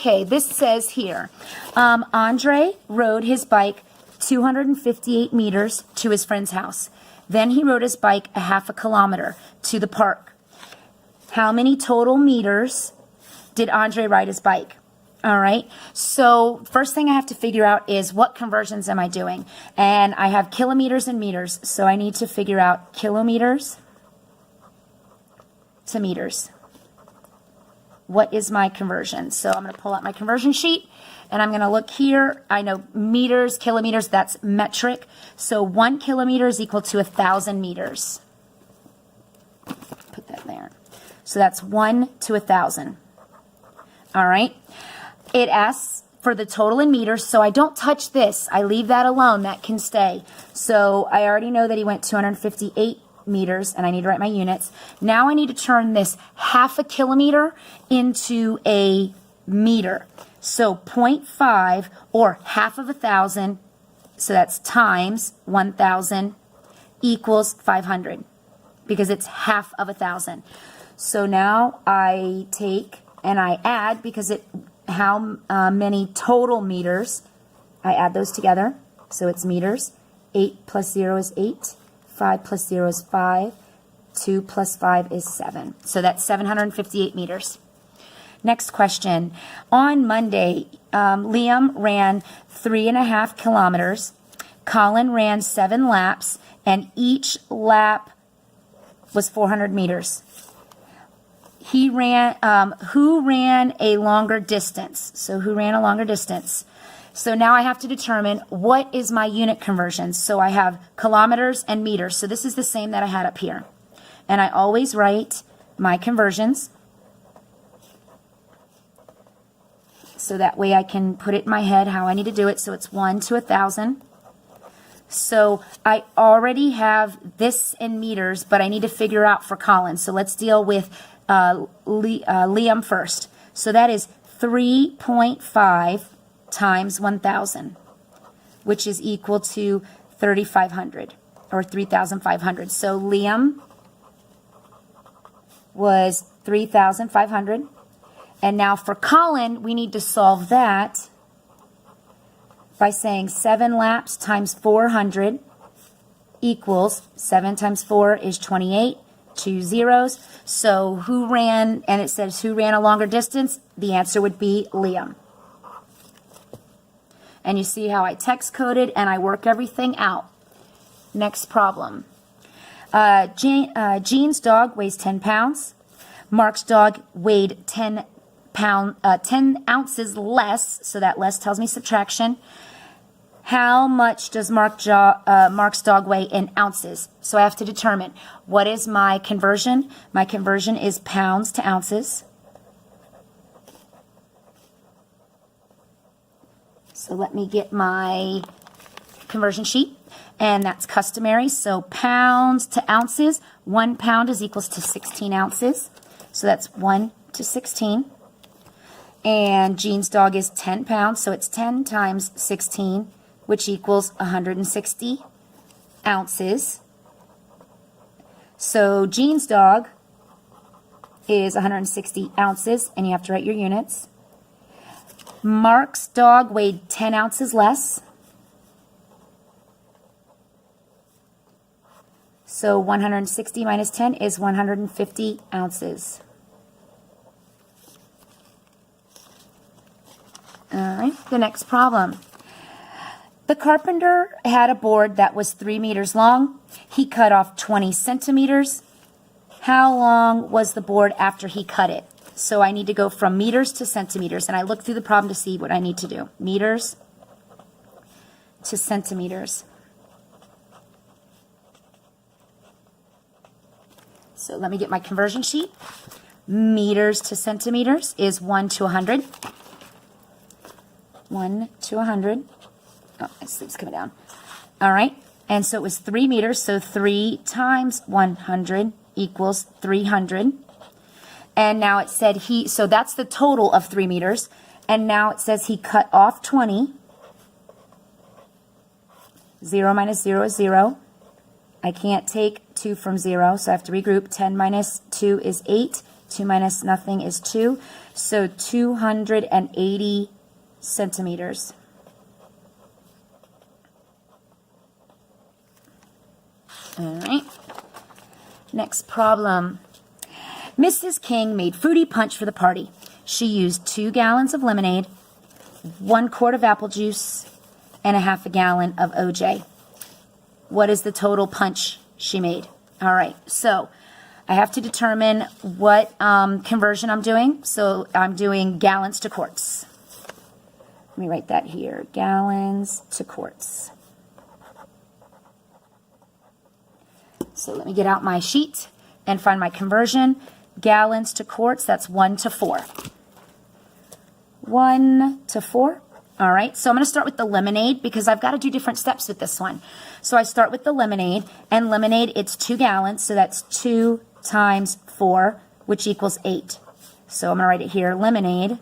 Okay, this says here, Andre rode his bike 258 meters to his friend's house. Then he rode his bike a half a kilometer to the park. How many total meters did Andre ride his bike? All right, so first thing I have to figure out is what conversions am I doing? And I have kilometers and meters, so I need to figure out kilometers to meters. What is my conversion? So I'm going to pull out my conversion sheet, and I'm going to look here. I know meters, kilometers, that's metric. So 1 kilometer is equal to 1,000 meters. Put that there. So that's 1 to 1,000. All right. It asks for the total in meters, so I don't touch this. I leave that alone. That can stay. So I already know that he went 258 meters, and I need to write my units. Now I need to turn this half a kilometer into a meter. So 0.5 or half of 1,000, so that's times 1,000 equals 500 because it's half of 1,000. So now I take and I add because how many total meters, I add those together. So it's meters. 8 plus 0 is 8. 5 plus 0 is 5. 2 plus 5 is 7. So that's 758 meters. Next question. On Monday, Liam ran 3.5 kilometers. Colin ran 7 laps, and each lap was 400 meters. He ran, who ran a longer distance? So who ran a longer distance? So now I have to determine what is my unit conversion. So I have kilometers and meters. So this is the same that I had up here. And I always write my conversions. So that way I can put it in my head how I need to do it. So it's 1 to 1,000. So I already have this in meters, but I need to figure out for Colin. So let's deal with Liam first. So that is 3.5 times 1,000, which is equal to 3,500 or 3,500. So Liam was 3,500. And now for Colin, we need to solve that by saying 7 laps times 400 equals 7 times 4 is 28. 2 zeros. So who ran, and it says who ran a longer distance? The answer would be Liam. And you see how I text coded and I work everything out. Next problem. Jean's dog weighs 10 pounds. Mark's dog weighed 10 ounces less, so that less tells me subtraction. How much does Mark's dog weigh in ounces? So I have to determine what is my conversion. My conversion is pounds to ounces. So let me get my conversion sheet, and that's customary. So pounds to ounces, 1 pound is equals to 16 ounces. So that's 1 to 16. And Jean's dog is 10 pounds, so it's 10 times 16, which equals 160 ounces. So Jean's dog is 160 ounces, and you have to write your units. Mark's dog weighed 10 ounces less. So 160 minus 10 is 150 ounces. All right, the next problem. The carpenter had a board that was 3 meters long. He cut off 20 centimeters. How long was the board after he cut it? So I need to go from meters to centimeters, and I look through the problem to see what I need to do. Meters to centimeters. So let me get my conversion sheet. Meters to centimeters is 1 to 100. 1 to 100. Oh, my sleeve's coming down. All right. And so it was 3 meters. So 3 times 100 equals 300. And now it said so that's the total of 3 meters. And now it says he cut off 20. 0 minus 0 is 0. I can't take 2 from 0, so I have to regroup. 10 minus 2 is 8. 2 minus nothing is 2. So 280 centimeters. All right. Next problem. Mrs. King made fruity punch for the party. She used 2 gallons of lemonade, 1 quart of apple juice, and a half a gallon of OJ. What is the total punch she made? All right, so I have to determine what conversion I'm doing. So I'm doing gallons to quarts. Let me write that here, gallons to quarts. So let me get out my sheet and find my conversion. Gallons to quarts, that's 1 to 4. 1 to 4. All right, so I'm going to start with the lemonade because I've got to do different steps with this one. So I start with the lemonade, and lemonade, it's 2 gallons, so that's 2 times 4, which equals 8. So I'm going to write it here. Lemonade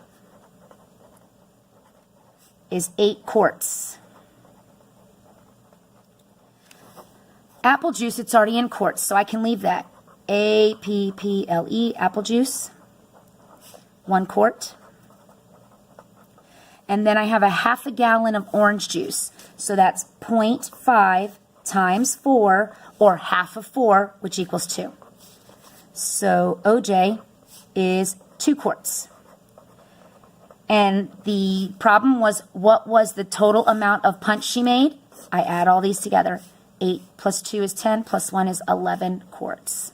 is 8 quarts. Apple juice, it's already in quarts, so I can leave that. APPLE, apple juice, 1 quart. And then I have a half a gallon of orange juice. So that's 0.5 times 4, or half of 4, which equals 2. So OJ is 2 quarts. And the problem was, what was the total amount of punch she made? I add all these together. 8 plus 2 is 10, plus 1 is 11 quarts.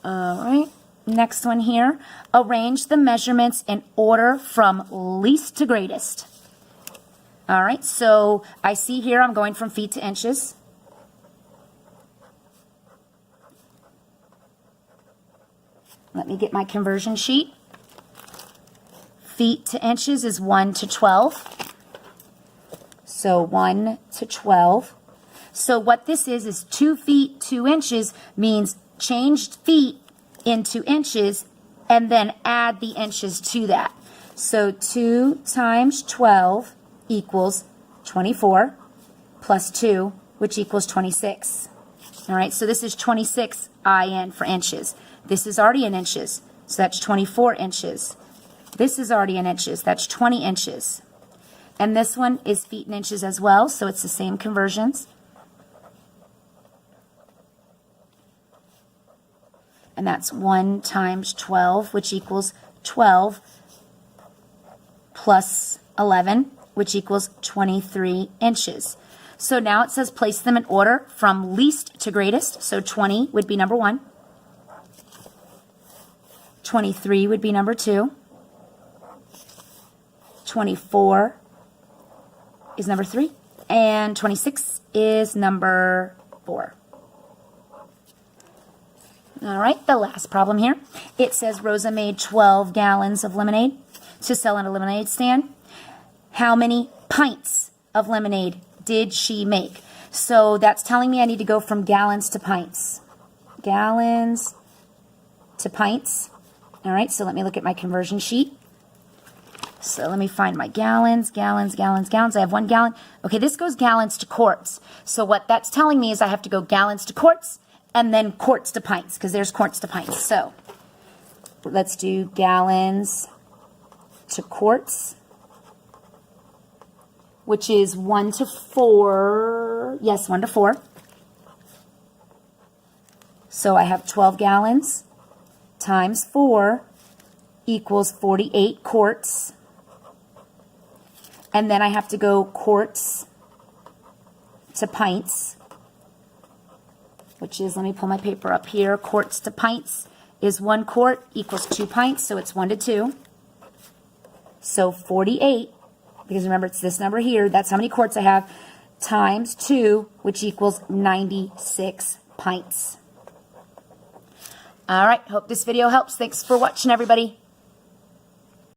All right. Next one here, arrange the measurements in order from least to greatest. All right, so I see here I'm going from feet to inches. Let me get my conversion sheet. Feet to inches is 1 to 12. So 1 to 12. So what this is 2 feet, 2 inches means changed feet into inches, and then add the inches to that. So 2 times 12 equals 24, plus 2, which equals 26. All right, so this is 26 IN for inches. This is already in inches, so that's 24 inches. This is already in inches, that's 20 inches. And this one is feet and inches as well, so it's the same conversions. And that's 1 times 12, which equals 12, plus 11, which equals 23 inches. So now it says place them in order from least to greatest. So 20 would be number 1. 23 would be number 2. 24 is number 3. And 26 is number 4. All right, the last problem here. It says Rosa made 12 gallons of lemonade to sell in a lemonade stand. How many pints of lemonade did she make? So that's telling me I need to go from gallons to pints. Gallons to pints. All right, so let me look at my conversion sheet. So let me find my gallons. I have 1 gallon. Okay, this goes gallons to quarts. So what that's telling me is I have to go gallons to quarts, and then quarts to pints, because there's quarts to pints. So let's do gallons to quarts, which is 1 to 4. Yes, 1 to 4. So I have 12 gallons times 4 equals 48 quarts. And then I have to go quarts to pints, which is, let me pull my paper up here, quarts to pints is 1 quart equals 2 pints, so it's 1 to 2. So 48, because remember it's this number here, that's how many quarts I have, times 2, which equals 96 pints. All right, hope this video helps. Thanks for watching, everybody.